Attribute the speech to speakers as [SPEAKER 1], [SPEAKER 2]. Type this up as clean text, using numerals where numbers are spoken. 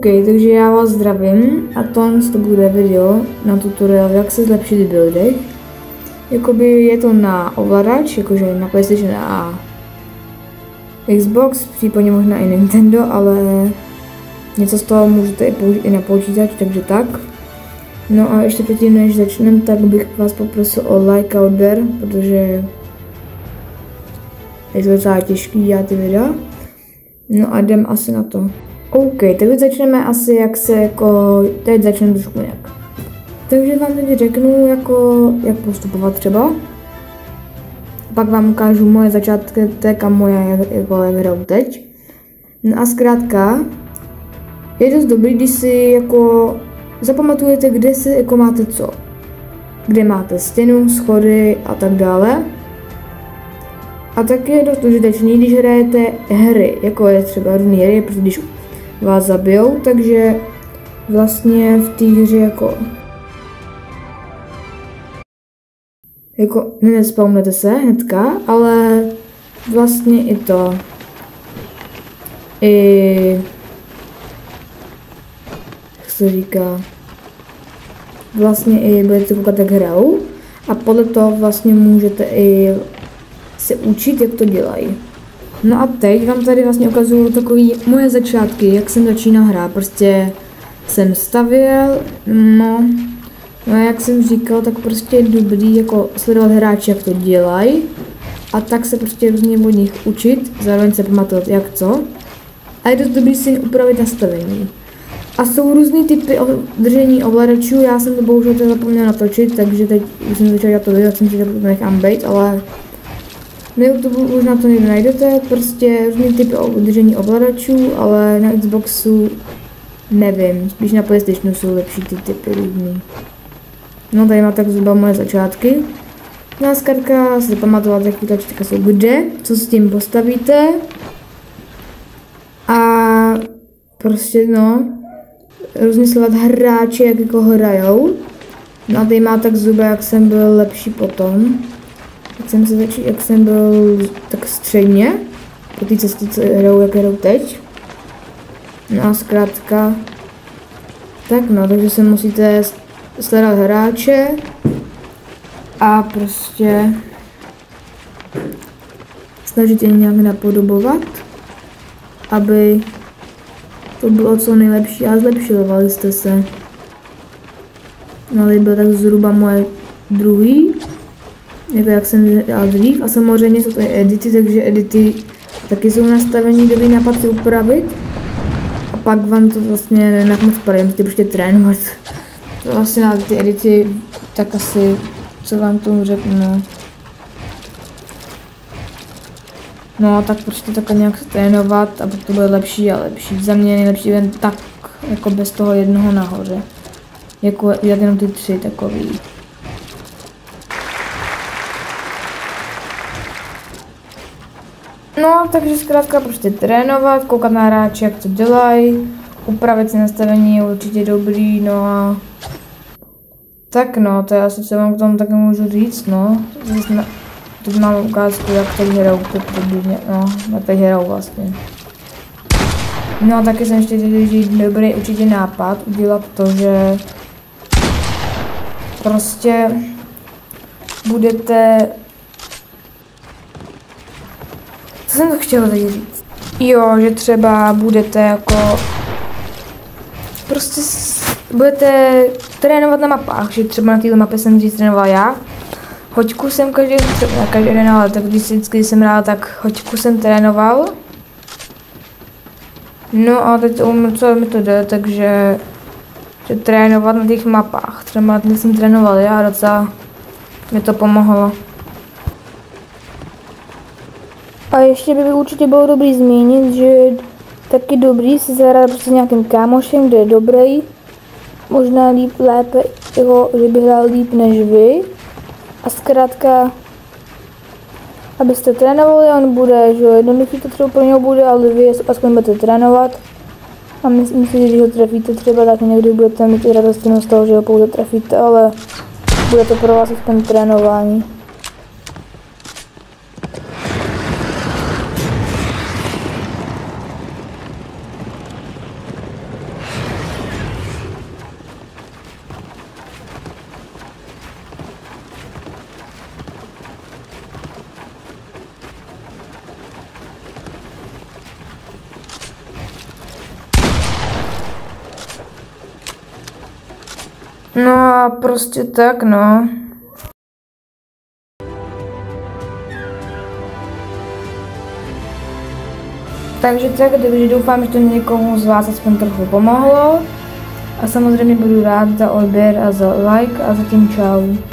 [SPEAKER 1] takže já vás zdravím a to bude video na tutoriál, jak se zlepšit v buildech. Jakoby je to na ovladač, jakože na PlayStation a Xbox, případně možná i Nintendo, ale něco z toho můžete i použít i na počítač, takže tak. No a ještě předtím, než začneme, tak bych vás poprosil o like a odběr, protože je to docela těžký dělat ty videa. No a jdem asi na to. OK, teď začneme asi teď začneme trošku nějak. Takže vám teď řeknu jak postupovat třeba. Pak vám ukážu moje začátky a moje jak hraju teď. No a zkrátka, je dost dobrý, když si zapamatujete, kde si máte co. Kde máte stěnu, schody a tak dále. A tak je dost užitečný, když hrajete hry, jako je třeba různé hry, protože když vás zabijou, takže vlastně v té hře nespawnete se hnedka, ale vlastně i jak se říká, vlastně i budete koukat, jak hrajou a podle toho vlastně můžete i se učit, jak to dělají. No a teď vám tady vlastně ukazuju takový moje začátky, jak jsem začínal hrát. Prostě jsem stavěl, no a jak jsem říkal, tak prostě je dobrý sledovat hráče, jak to dělají. A tak se prostě různě od nich učit, zároveň se pamatovat jak co. A je dost dobrý si upravit nastavení. A jsou různý typy držení ovladačů, já jsem to bohužel zapomněl natočit, takže teď už jsem začal dělat to video, jsem si to nechám být, ale na YouTube možná to někde najdete, prostě různý typy držení ovladačů, ale na Xboxu nevím, spíš na PlayStationu jsou lepší ty typy různý. No tady má tak zhruba moje začátky. No a zkrátka si pamatovat, jaký tlačítka jsou kde, co s tím postavíte. A prostě různě sledovat hráče, jak hrajou. No a tady má tak zhruba, jak jsem byl lepší potom. Jak jsem byl tak středně, po té cestě, co hrajou, jak hrajou teď. No a zkrátka, takže se musíte sledovat hráče a prostě snažit je nějak napodobovat, aby to bylo co nejlepší a zlepšovali jste se. No tady byl tak zhruba moje druhý, jak jsem dělal dřív, a samozřejmě jsou tady edity, takže edity taky jsou nastavení, dobrý nápad si upravit. A pak vám to vlastně nenak moc padá, musíte prostě trénovat. To vlastně na ty edity, tak asi, co vám tomu řeknu, no tak prostě takhle nějak trénovat a pak to bude lepší a lepší. Za mě nejlepší jen tak, jako bez toho jednoho nahoře. Jako jenom ty tři takový. No, takže zkrátka prostě trénovat, koukat na hráče, jak to dělají, upravit si nastavení je určitě dobrý, no a tak to je asi, co vám k tomu taky můžu říct, teď mám ukázku, jak teď hrajou, jak teď hrajou vlastně. No a taky jsem ještě dobrý určitě nápad udělat to, že prostě budete, co jsem to chtěla teď říct? Jo, že třeba budete prostě budete trénovat na mapách, že třeba na této mapě jsem dřív trénoval já. Hoďku jsem každý den, ale tak vždycky jsem hrál, tak hoďku jsem trénoval. No a teď co mi to jde, takže že trénovat na těch mapách. Třeba teď jsem trénoval já a docela mi to pomohlo. A ještě by určitě bylo dobrý zmínit, že je taky dobrý si zahrát prostě nějakým kámošem, kde je dobrý. Možná lépe, že by hrál líp než vy. A zkrátka, abyste trénovali, on bude, že jednoduchý to třeba pro něho bude, ale vy aspoň budete trénovat. A myslím si, že když ho trefíte třeba, tak někdy budete mít i radost z toho, že ho pouze trefíte, ale bude to pro vás aspoň trénování. A prostě tak, no. Takže doufám, že to někomu z vás aspoň trochu pomohlo. A samozřejmě budu rád za odběr a za like a zatím čau.